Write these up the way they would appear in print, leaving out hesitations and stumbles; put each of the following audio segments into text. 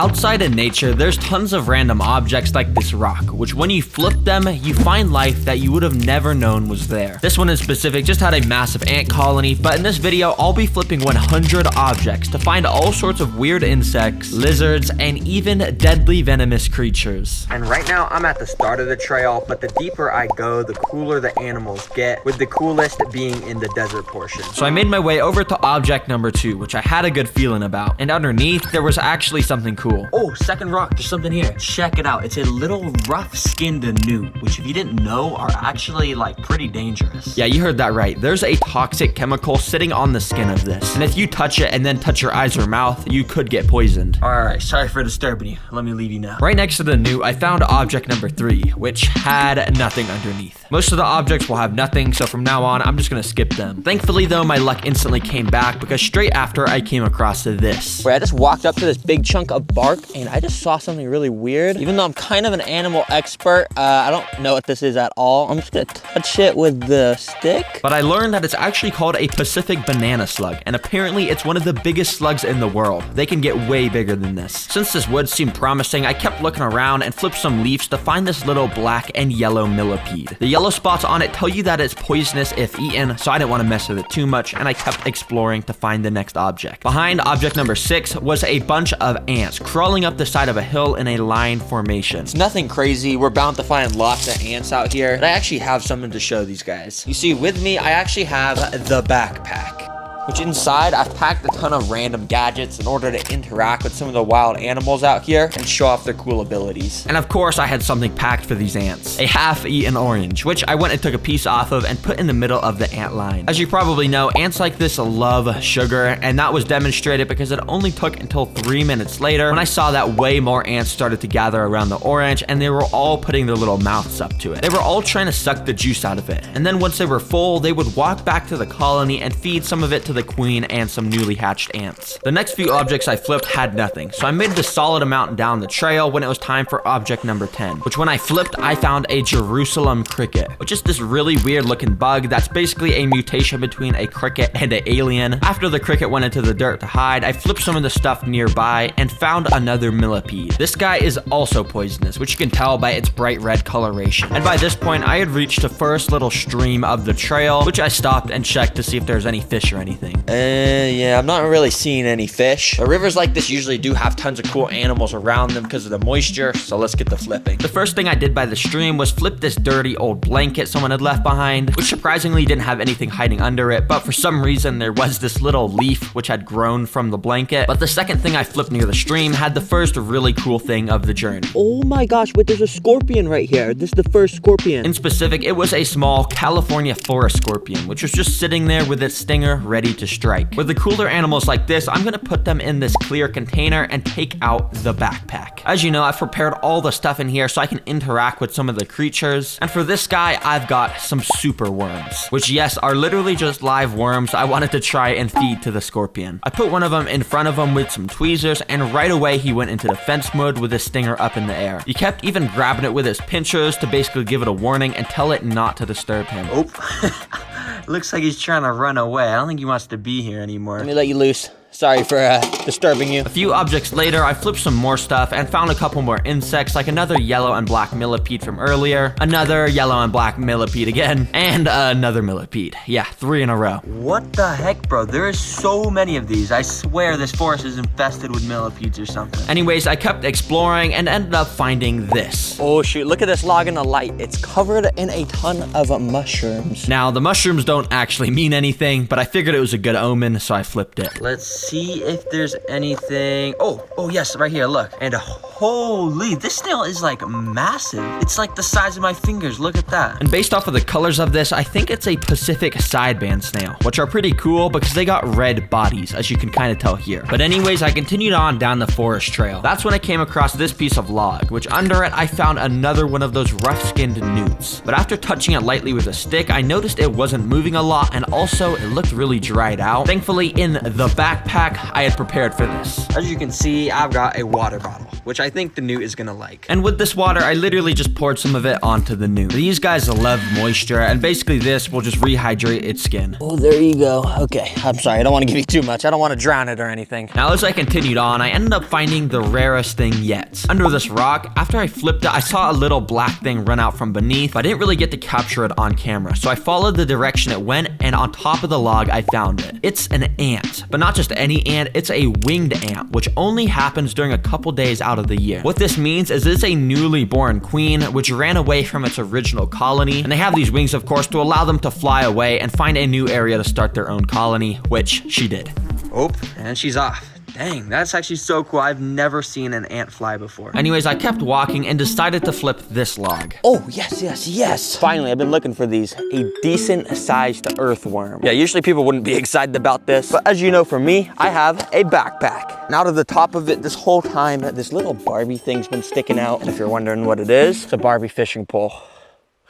Outside in nature, there's tons of random objects like this rock, which when you flip them, you find life that you would have never known was there. This one in specific just had a massive ant colony, but in this video, I'll be flipping 100 objects to find all sorts of weird insects, lizards, and even deadly venomous creatures. And right now, I'm at the start of the trail, but the deeper I go, the cooler the animals get, with the coolest being in the desert portion. So I made my way over to object number 2, which I had a good feeling about. And underneath, there was actually something cool. Oh, second rock, there's something here. Check it out. It's a little rough-skinned newt, which if you didn't know, are actually like pretty dangerous. Yeah, you heard that right. There's a toxic chemical sitting on the skin of this. And if you touch it and then touch your eyes or mouth, you could get poisoned. All right, sorry for disturbing you. Let me leave you now. Right next to the newt, I found object number 3, which had nothing underneath. Most of the objects will have nothing, so from now on, I'm just gonna skip them. Thankfully though, my luck instantly came back because straight after I came across this. Where I just walked up to this big chunk of bark and I just saw something really weird. Even though I'm kind of an animal expert, I don't know what this is at all. I'm just gonna touch it with the stick. But I learned that it's actually called a Pacific banana slug, and apparently it's one of the biggest slugs in the world. They can get way bigger than this. Since this wood seemed promising, I kept looking around and flipped some leaves to find this little black and yellow millipede. The yellow spots on it tell you that it's poisonous if eaten, so I didn't want to mess with it too much, and I kept exploring to find the next object. Behind object number 6 was a bunch of ants crawling up the side of a hill in a line formation. It's nothing crazy. We're bound to find lots of ants out here, but I actually have something to show these guys. You see, with me, I actually have the backpack, which inside I've packed a ton of random gadgets in order to interact with some of the wild animals out here and show off their cool abilities. And of course, I had something packed for these ants. A half-eaten orange, which I went and took a piece off of and put in the middle of the ant line. As you probably know, ants like this love sugar, and that was demonstrated because it only took until 3 minutes later when I saw that way more ants started to gather around the orange, and they were all putting their little mouths up to it. They were all trying to suck the juice out of it. And then once they were full, they would walk back to the colony and feed some of it to the queen and some newly hatched ants. The next few objects I flipped had nothing, so I made it a solid amount down the trail when it was time for object number 10, which when I flipped, I found a Jerusalem cricket, which is this really weird looking bug that's basically a mutation between a cricket and an alien. After the cricket went into the dirt to hide, I flipped some of the stuff nearby and found another millipede. This guy is also poisonous, which you can tell by its bright red coloration. And by this point, I had reached the first little stream of the trail, which I stopped and checked to see if there's any fish or anything. Yeah, I'm not really seeing any fish. But rivers like this usually do have tons of cool animals around them because of the moisture, so let's get to flipping. The first thing I did by the stream was flip this dirty old blanket someone had left behind, which surprisingly didn't have anything hiding under it, but for some reason there was this little leaf which had grown from the blanket. But the second thing I flipped near the stream had the first really cool thing of the journey. Oh my gosh, wait, there's a scorpion right here. This is the first scorpion. In specific, it was a small California forest scorpion, which was just sitting there with its stinger ready to strike. With the cooler animals like this, I'm gonna put them in this clear container and take out the backpack. As you know, I've prepared all the stuff in here so I can interact with some of the creatures. And for this guy, I've got some super worms, which yes, are literally just live worms I wanted to try and feed to the scorpion. I put one of them in front of him with some tweezers, and right away he went into defense mode with his stinger up in the air. He kept even grabbing it with his pinchers to basically give it a warning and tell it not to disturb him. Oh, looks like he's trying to run away. I don't think he wants to be here anymore. Let me let you loose. Sorry for disturbing you. A few objects later, I flipped some more stuff and found a couple more insects, like another yellow and black millipede from earlier, another yellow and black millipede again, and another millipede. Yeah, 3 in a row. What the heck, bro? There is so many of these. I swear this forest is infested with millipedes or something. Anyways, I kept exploring and ended up finding this. Oh shoot, look at this log in the light. It's covered in a ton of mushrooms. Now, the mushrooms don't actually mean anything, but I figured it was a good omen, so I flipped it. Let's see if there's anything. Oh yes, right here, look. And holy, this snail is like massive. It's like the size of my fingers. Look at that. And based off of the colors of this, I think it's a Pacific sideband snail, which are pretty cool because they got red bodies, as you can kind of tell here. But anyways, I continued on down the forest trail. That's when I came across this piece of log, which under it, I found another one of those rough-skinned newts. But after touching it lightly with a stick, I noticed it wasn't moving a lot, and also it looked really dried out. Thankfully, in the backpack, I had prepared for this. As you can see, I've got a water bottle. which I think the newt is gonna like. And with this water, I literally just poured some of it onto the newt. These guys love moisture, and basically this will just rehydrate its skin. Oh, there you go. Okay, I'm sorry, I don't want to give you too much. I don't want to drown it or anything. Now, as I continued on, I ended up finding the rarest thing yet. Under this rock, after I flipped it, I saw a little black thing run out from beneath, but I didn't really get to capture it on camera. So I followed the direction it went, and on top of the log, I found it. It's an ant, but not just any ant, it's a winged ant, which only happens during a couple days out of the year. What this means is it's a newly born queen, which ran away from its original colony, and they have these wings, of course, to allow them to fly away and find a new area to start their own colony, which she did. Oh, and she's off. Dang, that's actually so cool. I've never seen an ant fly before. Anyways, I kept walking and decided to flip this log. Oh, yes. Finally, I've been looking for these. A decent-sized earthworm. Yeah, usually people wouldn't be excited about this, but as you know, for me, I have a backpack. And out of the top of it, this whole time, this little Barbie thing's been sticking out. And if you're wondering what it is, it's a Barbie fishing pole.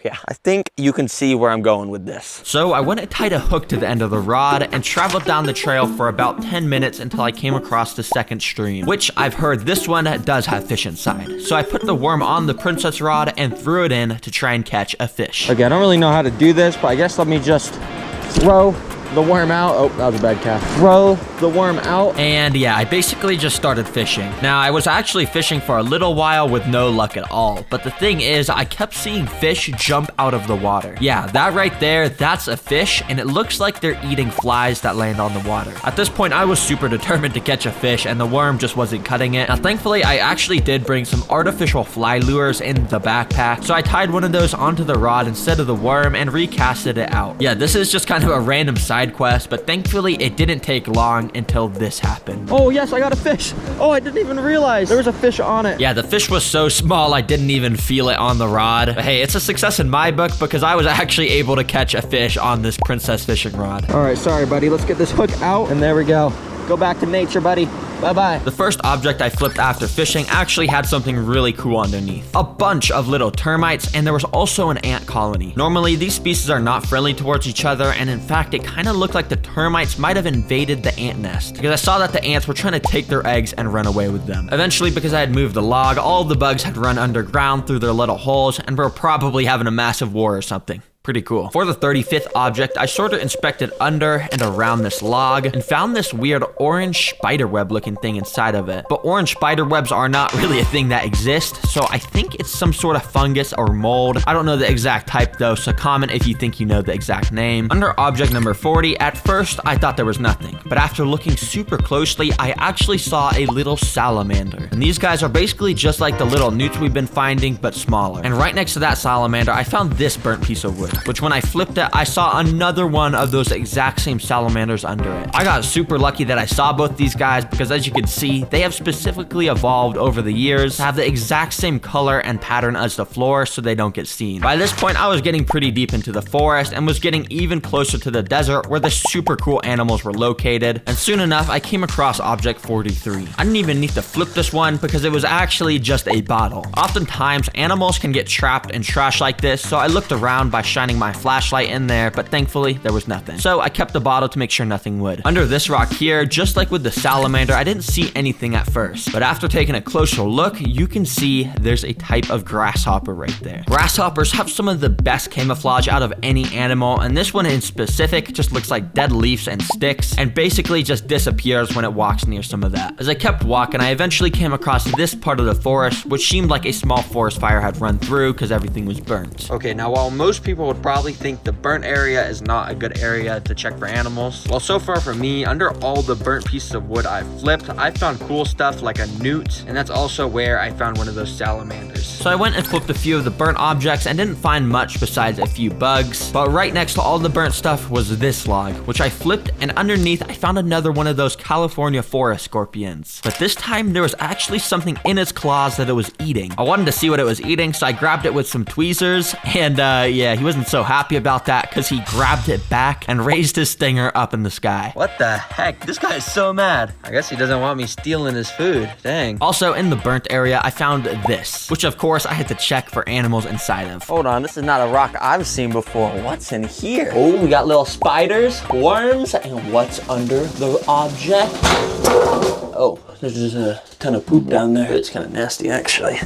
Yeah, I think you can see where I'm going with this. So I went and tied a hook to the end of the rod and traveled down the trail for about 10 minutes until I came across the second stream, which I've heard this one does have fish inside. So I put the worm on the princess rod and threw it in to try and catch a fish. Okay, I don't really know how to do this, but I guess let me just throw the worm out. Oh, that was a bad cast. Throw the worm out. And yeah, I basically just started fishing. Now, I was actually fishing for a little while with no luck at all. But the thing is, I kept seeing fish jump out of the water. Yeah, that right there, that's a fish. And it looks like they're eating flies that land on the water. At this point, I was super determined to catch a fish and the worm just wasn't cutting it. Now, thankfully, I actually did bring some artificial fly lures in the backpack. So I tied one of those onto the rod instead of the worm and recasted it out. Yeah, this is just kind of a random side quest, but thankfully it didn't take long until this happened. Oh yes, I got a fish. Oh, I didn't even realize there was a fish on it. Yeah, the fish was so small I didn't even feel it on the rod. But hey, it's a success in my book because I was actually able to catch a fish on this princess fishing rod. All right, sorry buddy, let's get this hook out and there we go. Go back to nature, buddy. Bye-bye. The first object I flipped after fishing actually had something really cool underneath. A bunch of little termites, and there was also an ant colony. Normally, these species are not friendly towards each other, and in fact, it kind of looked like the termites might have invaded the ant nest, because I saw that the ants were trying to take their eggs and run away with them. Eventually, because I had moved the log, all of the bugs had run underground through their little holes, and were probably having a massive war or something. Pretty cool. For the 35th object, I sort of inspected under and around this log and found this weird orange spiderweb looking thing inside of it. But orange spiderwebs are not really a thing that exists, so I think it's some sort of fungus or mold. I don't know the exact type though, so comment if you think you know the exact name. Under object number 40, at first I thought there was nothing, but after looking super closely, I actually saw a little salamander. And these guys are basically just like the little newts we've been finding, but smaller. And right next to that salamander, I found this burnt piece of wood, which when I flipped it, I saw another one of those exact same salamanders under it. I got super lucky that I saw both these guys because as you can see, they have specifically evolved over the years to have the exact same color and pattern as the floor so they don't get seen. By this point, I was getting pretty deep into the forest and was getting even closer to the desert where the super cool animals were located. And soon enough, I came across object 43. I didn't even need to flip this one because it was actually just a bottle. Oftentimes, animals can get trapped in trash like this, so I looked around by shining my flashlight in there, but thankfully there was nothing. So I kept the bottle to make sure nothing would. Under this rock here, just like with the salamander, I didn't see anything at first, but after taking a closer look, you can see there's a type of grasshopper right there. Grasshoppers have some of the best camouflage out of any animal, and this one in specific just looks like dead leaves and sticks, and basically just disappears when it walks near some of that. As I kept walking, I eventually came across this part of the forest, which seemed like a small forest fire had run through because everything was burnt. Okay, now while most people would probably think the burnt area is not a good area to check for animals, well, so far for me, under all the burnt pieces of wood I've flipped, I found cool stuff like a newt, and that's also where I found one of those salamanders. So I went and flipped a few of the burnt objects and didn't find much besides a few bugs, but right next to all the burnt stuff was this log, which I flipped, and underneath I found another one of those California forest scorpions. But this time there was actually something in its claws that it was eating. I wanted to see what it was eating, so I grabbed it with some tweezers, and yeah, he wasn't so happy about that because he grabbed it back and raised his stinger up in the sky. What the heck? This guy is so mad. I guess he doesn't want me stealing his food. Dang. Also, in the burnt area, I found this, which of course I had to check for animals inside of. Hold on, this is not a rock I've seen before. What's in here? Oh, we got little spiders, worms, and what's under the object? Oh, there's just a ton of poop down there. It's kind of nasty, actually.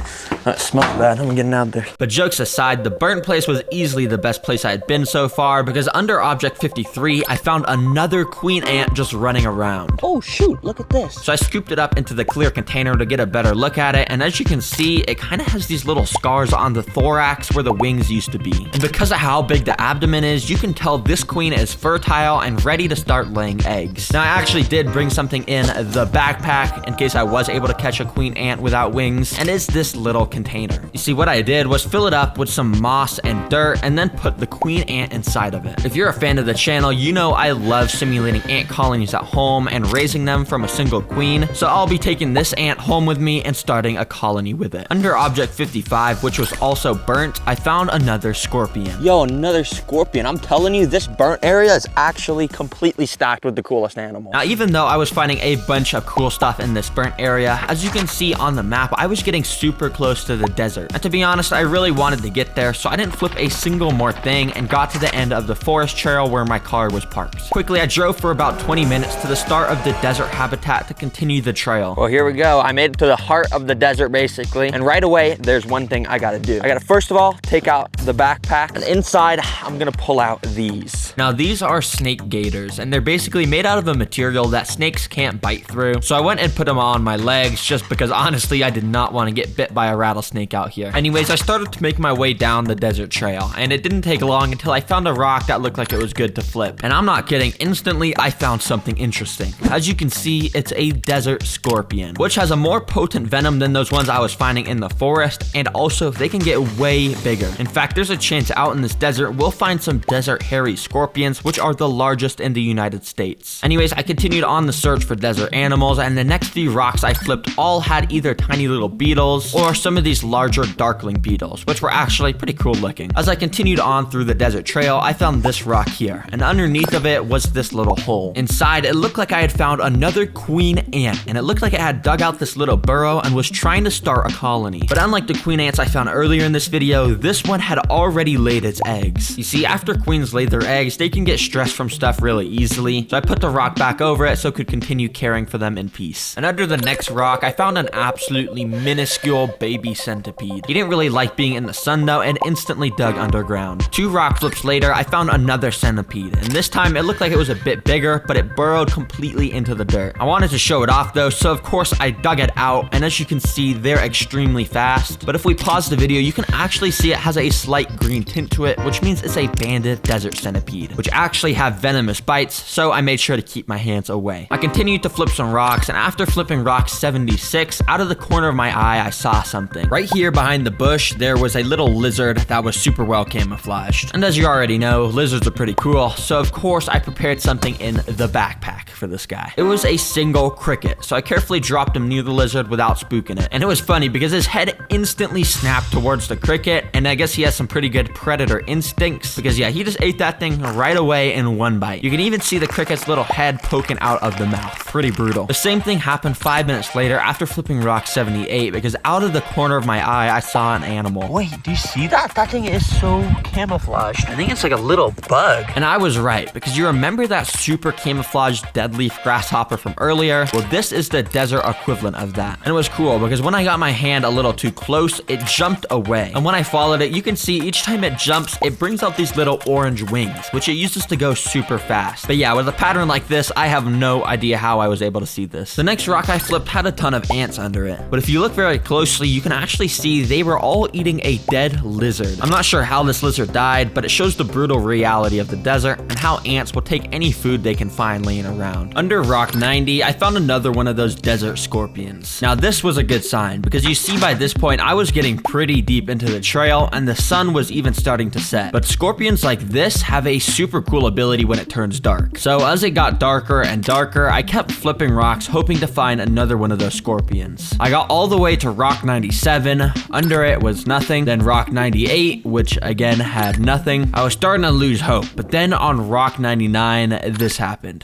That smells bad. I'm getting out there. But jokes aside, the burnt place was easily the best place I had been so far, because under object 53, I found another queen ant just running around. Oh shoot, look at this. So I scooped it up into the clear container to get a better look at it, and as you can see, it kind of has these little scars on the thorax where the wings used to be. And because of how big the abdomen is, you can tell this queen is fertile and ready to start laying eggs. Now I actually did bring something in the backpack in case I was able to catch a queen ant without wings, and it's this little container. You see, what I did was fill it up with some moss and dirt and then put the queen ant inside of it. If you're a fan of the channel, you know I love simulating ant colonies at home and raising them from a single queen, so I'll be taking this ant home with me and starting a colony with it. Under object 55, which was also burnt, I found another scorpion. Yo, another scorpion. I'm telling you, this burnt area is actually completely stacked with the coolest animals. Now, even though I was finding a bunch of cool stuff in this burnt area, as you can see on the map, I was getting super close to the desert. And to be honest, I really wanted to get there, so I didn't flip a single more thing and got to the end of the forest trail where my car was parked. Quickly, I drove for about 20 minutes to the start of the desert habitat to continue the trail. Well, here we go. I made it to the heart of the desert, basically. And right away, there's one thing I gotta do. I gotta, first of all, take out the backpack. And inside, I'm gonna pull out these. Now, these are snake gaiters, and they're basically made out of a material that snakes can't bite through. So I went and put them on my legs just because honestly, I did not want to get bit by a rattlesnake out here. Anyways, I started to make my way down the desert trail, and it didn't take long until I found a rock that looked like it was good to flip. And I'm not kidding, instantly I found something interesting. As you can see, it's a desert scorpion, which has a more potent venom than those ones I was finding in the forest, and also they can get way bigger. In fact, there's a chance out in this desert we'll find some desert hairy scorpions, which are the largest in the United States. Anyways, I continued on the search for desert animals, and the next few rocks I flipped all had either tiny little beetles or some of these larger darkling beetles, which were actually pretty cool looking. As I continued on through the desert trail, I found this rock here, and underneath of it was this little hole. Inside, it looked like I had found another queen ant, and it looked like it had dug out this little burrow and was trying to start a colony. But unlike the queen ants I found earlier in this video, this one had already laid its eggs. You see, after queens lay their eggs, they can get stressed from stuff really easily, so I put the rock back over it so it could continue caring for them in peace. And under the next rock, I found an absolutely minuscule baby centipede. He didn't really like being in the sun though, and instantly dug underground. 2 rock flips later, I found another centipede, and this time it looked like it was a bit bigger, but it burrowed completely into the dirt. I wanted to show it off though, so of course I dug it out, and as you can see, they're extremely fast. But if we pause the video, you can actually see it has a slight green tint to it, which means it's a banded desert centipede, which actually have venomous bites, so I made sure to keep my hands away. I continued to flip some rocks, and after flipping rock 76, out of the corner of my eye, I saw something. Right here behind the bush, there was a little lizard that was super well camouflaged. And as you already know, lizards are pretty cool, so of course I prepared something in the backpack for this guy. It was a single cricket, so I carefully dropped him near the lizard without spooking it. And it was funny because his head instantly snapped towards the cricket, and I guess he has some pretty good predator instincts because yeah, he just ate that thing right away in one bite. You can even see the cricket's little head poking out of the mouth. Pretty brutal. The same thing happened 5 minutes later after flipping rock 78 because out of the corner of my eye, I saw an animal. Wait, do you see that? That thing is so camouflaged. I think it's like a little bug. And I was right, because you remember that super camouflaged deadleaf grasshopper from earlier? Well, this is the desert equivalent of that. And it was cool because when I got my hand a little too close, it jumped away. And when I followed it, you can see each time it jumps, it brings out these little orange wings, which it uses to go super fast. But yeah, with a pattern like this, I have no idea how I was able to see this. The next rock I flipped had a ton of ants under it. But if you look very closely, you can actually see they were all eating a dead lizard. I'm not sure how this lizard died, but it shows the brutal reality of the desert and how ants will take any food they can find laying around. Under rock 90, I found another one of those desert scorpions. Now this was a good sign because you see by this point, I was getting pretty deep into the trail and the sun was even starting to set. But scorpions like this have a super cool ability when it turns dark. So as it got darker and darker, I kept flipping rocks hoping to find another one of those scorpions. I got all the way to rock 97, under it was nothing, then rock 98, which again had nothing. I was starting to lose hope, but then on rock 99, this happened.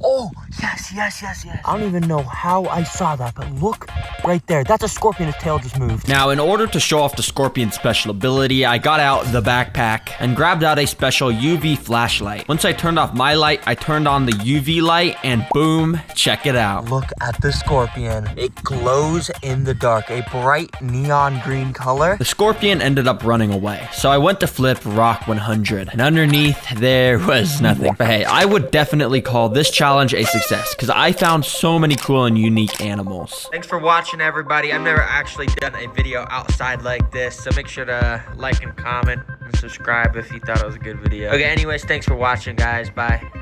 Oh, yes. I don't even know how I saw that, but look right there. That's a scorpion. His tail just moved. Now, in order to show off the scorpion's special ability, I got out the backpack and grabbed out a special UV flashlight. Once I turned off my light, I turned on the UV light and boom, check it out. Look at the scorpion. It glows in the dark, a bright neon green color. The scorpion ended up running away, so I went to flip Rock 100, and underneath there was nothing. But hey, I would definitely call this challenge a success because I found so many cool and unique animals. Thanks for watching, everybody. I've never actually done a video outside like this, so make sure to like and comment and subscribe if you thought it was a good video. Okay, anyways, thanks for watching, guys. Bye.